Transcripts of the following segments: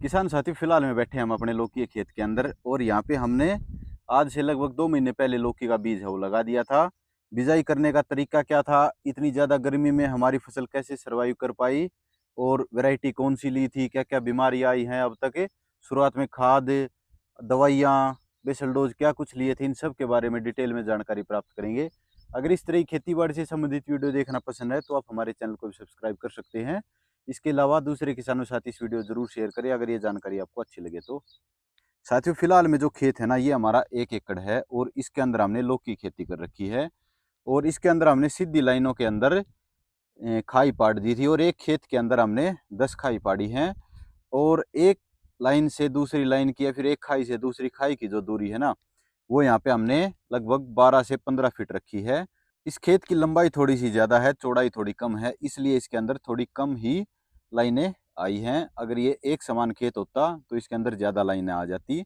किसान साथी फिलहाल में बैठे हैं हम अपने लौकी के खेत के अंदर और यहाँ पे हमने आज से लगभग 2 महीने पहले लौकी का बीज है वो लगा दिया था। बिजाई करने का तरीका क्या था, इतनी ज़्यादा गर्मी में हमारी फसल कैसे सरवाइव कर पाई और वैरायटी कौन सी ली थी, क्या क्या बीमारियाँ आई हैं अब तक, शुरुआत में खाद, दवाइयाँ, बेसल डोज क्या कुछ लिए थे, इन सब के बारे में डिटेल में जानकारी प्राप्त करेंगे। अगर इस तरह की खेती बाड़ी से संबंधित वीडियो देखना पसंद है तो आप हमारे चैनल को भी सब्सक्राइब कर सकते हैं। इसके अलावा दूसरे किसानों के साथ इस वीडियो जरूर शेयर करें अगर ये जानकारी आपको अच्छी लगे तो। साथियों फिलहाल में जो खेत है ना, ये हमारा 1 एकड़ है और इसके अंदर हमने लौकी की खेती कर रखी है। और इसके अंदर हमने सीधी लाइनों के अंदर खाई पाड़ दी थी और एक खेत के अंदर हमने 10 खाई पाड़ी हैं। और एक लाइन से दूसरी लाइन की या फिर एक खाई से दूसरी खाई की जो दूरी है ना, वो यहाँ पे हमने लगभग 12 से 15 फीट रखी है। इस खेत की लंबाई थोड़ी सी ज़्यादा है, चौड़ाई थोड़ी कम है, इसलिए इसके अंदर थोड़ी कम ही लाइनें आई हैं। अगर ये एक समान खेत होता तो इसके अंदर ज़्यादा लाइनें आ जाती।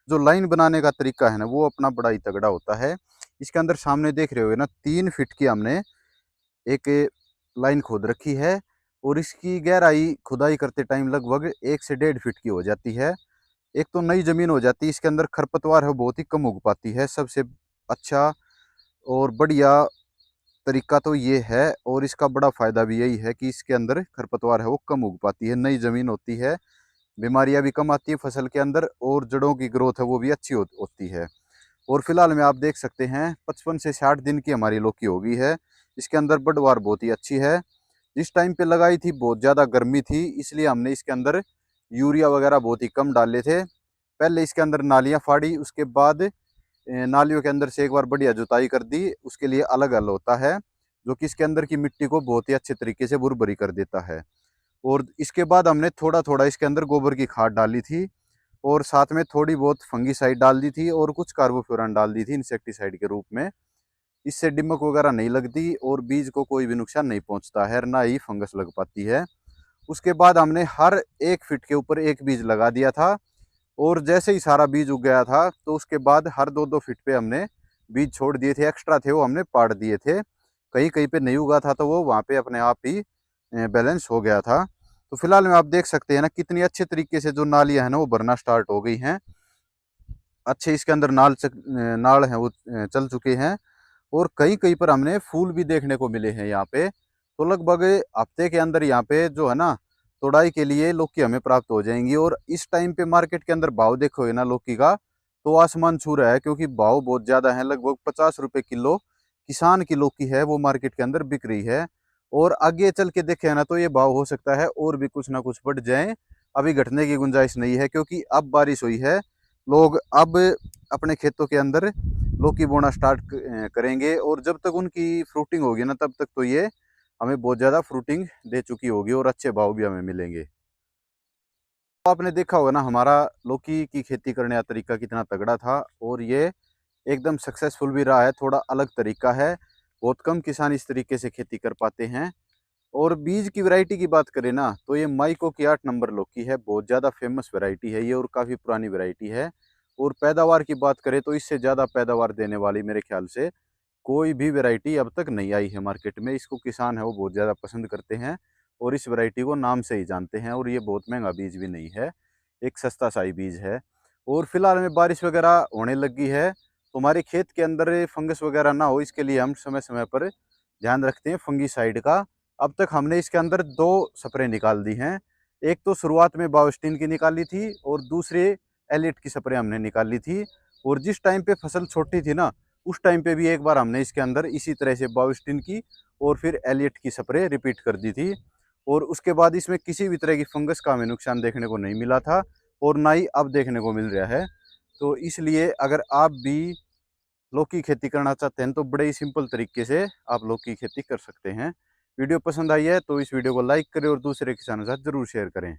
जो लाइन बनाने का तरीका है ना, वो अपना बड़ा ही तगड़ा होता है। इसके अंदर सामने देख रहे हो ना, 3 फीट की हमने एक लाइन खोद रखी है और इसकी गहराई खुदाई करते टाइम लगभग 1 से 1.5 फीट की हो जाती है। एक तो नई ज़मीन हो जाती है, इसके अंदर खरपतवार है बहुत ही कम उग पाती है। सबसे अच्छा और बढ़िया तरीका तो ये है और इसका बड़ा फ़ायदा भी यही है कि इसके अंदर खरपतवार है वो कम उग पाती है, नई ज़मीन होती है, बीमारियां भी कम आती है फसल के अंदर और जड़ों की ग्रोथ है वो भी अच्छी होती है। और फिलहाल में आप देख सकते हैं 55 से 60 दिन की हमारी लौकी हो गई है। इसके अंदर बढ़वार बहुत ही अच्छी है। जिस टाइम पे लगाई थी बहुत ज़्यादा गर्मी थी, इसलिए हमने इसके अंदर यूरिया वगैरह बहुत ही कम डाले थे। पहले इसके अंदर नालियाँ फाड़ी, उसके बाद नालियों के अंदर से एक बार बढ़िया जुताई कर दी। उसके लिए अलग हल होता है जो कि इसके अंदर की मिट्टी को बहुत ही अच्छे तरीके से भुरभुरी कर देता है। और इसके बाद हमने थोड़ा थोड़ा इसके अंदर गोबर की खाद डाली थी और साथ में थोड़ी बहुत फंगीसाइड डाल दी थी और कुछ कार्बोफ्यूरन डाल दी थी इंसेक्टिसाइड के रूप में। इससे दीमक वगैरह नहीं लगती और बीज को कोई भी नुकसान नहीं पहुंचता है, ना ही फंगस लग पाती है। उसके बाद हमने हर 1 फीट के ऊपर एक बीज लगा दिया था और जैसे ही सारा बीज उग गया था तो उसके बाद हर 2-2 फीट पे हमने बीज छोड़ दिए थे, एक्स्ट्रा थे वो हमने पाड़ दिए थे। कहीं कहीं पे नहीं उगा था तो वो वहाँ पे अपने आप ही बैलेंस हो गया था। तो फिलहाल में आप देख सकते हैं ना, कितनी अच्छे तरीके से जो नालियाँ हैं ना वो भरना स्टार्ट हो गई हैं। अच्छे इसके अंदर नाल हैं वो चल चुके हैं और कहीं कहीं पर हमने फूल भी देखने को मिले हैं यहाँ पे। तो लगभग हफ्ते के अंदर यहाँ पे जो है ना, तोड़ाई के लिए लौकी हमें प्राप्त हो जाएंगी। और इस टाइम पे मार्केट के अंदर भाव देखोगे ना लौकी का, तो आसमान छू रहा है क्योंकि भाव बहुत ज़्यादा है। लगभग 50 रुपये किलो किसान की लौकी है वो मार्केट के अंदर बिक रही है। और आगे चल के देखे ना तो ये भाव हो सकता है और भी कुछ ना कुछ बढ़ जाए। अभी घटने की गुंजाइश नहीं है क्योंकि अब बारिश हुई है। लोग अब अपने खेतों के अंदर लौकी बोना स्टार्ट करेंगे और जब तक उनकी फ्रूटिंग होगी ना, तब तक तो ये हमें बहुत ज़्यादा फ्रूटिंग दे चुकी होगी और अच्छे भाव भी हमें मिलेंगे। तो आपने देखा होगा ना, हमारा लौकी की खेती करने का तरीका कितना तगड़ा था और ये एकदम सक्सेसफुल भी रहा है। थोड़ा अलग तरीका है, बहुत कम किसान इस तरीके से खेती कर पाते हैं। और बीज की वैरायटी की बात करें ना, तो ये माइको की 8 नंबर लौकी है, बहुत ज़्यादा फेमस वैरायटी है ये और काफ़ी पुरानी वैरायटी है। और पैदावार की बात करें तो इससे ज़्यादा पैदावार देने वाली मेरे ख्याल से कोई भी वैरायटी अब तक नहीं आई है मार्केट में। इसको किसान है वो बहुत ज़्यादा पसंद करते हैं और इस वैरायटी को नाम से ही जानते हैं। और ये बहुत महंगा बीज भी नहीं है, एक सस्ता सा ही बीज है। और फिलहाल में बारिश वगैरह होने लगी है तो हमारे खेत के अंदर फंगस वगैरह ना हो, इसके लिए हम समय समय पर ध्यान रखते हैं फंगीसाइड का। अब तक हमने इसके अंदर 2 स्प्रे निकाल दी हैं। एक तो शुरुआत में बायोस्टिन की निकाली थी और दूसरे एलिट की स्प्रे हमने निकाली थी। और जिस टाइम पे फसल छोटी थी ना, उस टाइम पे भी एक बार हमने इसके अंदर इसी तरह से बायोस्टिन की और फिर एलिट की स्प्रे रिपीट कर दी थी। और उसके बाद इसमें किसी भी तरह की फंगस का हमें नुकसान देखने को नहीं मिला था और ना ही अब देखने को मिल रहा है। तो इसलिए अगर आप भी लौकी की खेती करना चाहते हैं तो बड़े ही सिंपल तरीके से आप लौकी की खेती कर सकते हैं। वीडियो पसंद आई है तो इस वीडियो को लाइक करें और दूसरे किसानों के साथ जरूर शेयर करें।